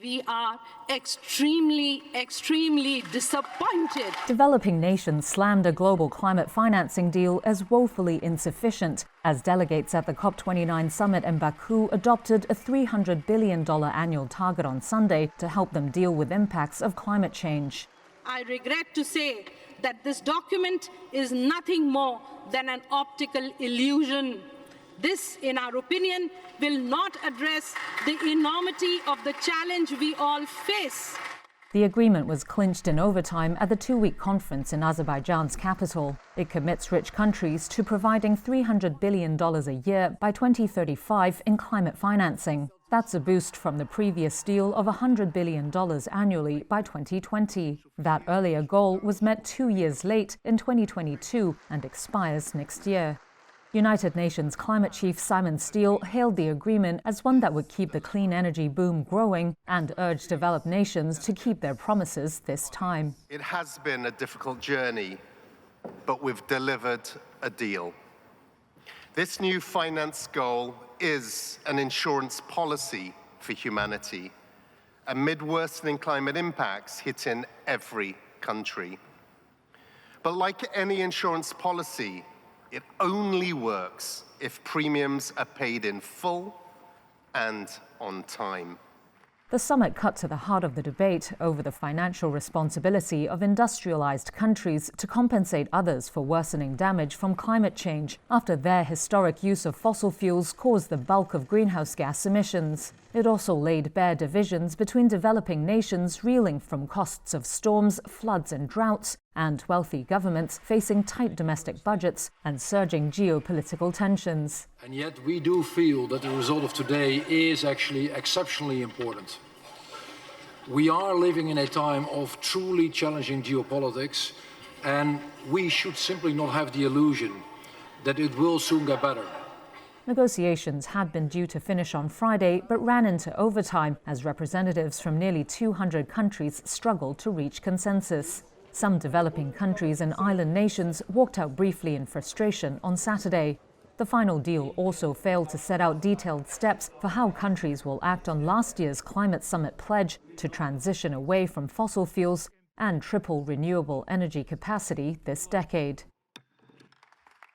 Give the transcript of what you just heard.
We are extremely disappointed. Developing nations slammed a global climate financing deal as woefully insufficient, as delegates at the COP29 summit in Baku adopted a $300 billion annual target on Sunday to help them deal with impacts of climate change. I regret to say that this document is nothing more than an optical illusion. This, in our opinion, will not address the enormity of the challenge we all face. The agreement was clinched in overtime at the two-week conference in Azerbaijan's capital. It commits rich countries to providing $300 billion a year by 2035 in climate financing. That's a boost from the previous deal of $100 billion annually by 2020. That earlier goal was met 2 years late in 2022 and expires next year. United Nations climate chief Simon Steele hailed the agreement as one that would keep the clean energy boom growing and urged developed nations to keep their promises this time. It has been a difficult journey, but we've delivered a deal. This new finance goal is an insurance policy for humanity amid worsening climate impacts hitting every country. But like any insurance policy, it only works if premiums are paid in full and on time. The summit cut to the heart of the debate over the financial responsibility of industrialized countries to compensate others for worsening damage from climate change after their historic use of fossil fuels caused the bulk of greenhouse gas emissions. It also laid bare divisions between developing nations reeling from costs of storms, floods and droughts, and wealthy governments facing tight domestic budgets and surging geopolitical tensions. And yet we do feel that the result of today is actually exceptionally important. We are living in a time of truly challenging geopolitics, and we should simply not have the illusion that it will soon get better. Negotiations had been due to finish on Friday, but ran into overtime as representatives from nearly 200 countries struggled to reach consensus. Some developing countries and island nations walked out briefly in frustration on Saturday. The final deal also failed to set out detailed steps for how countries will act on last year's climate summit pledge to transition away from fossil fuels and triple renewable energy capacity this decade.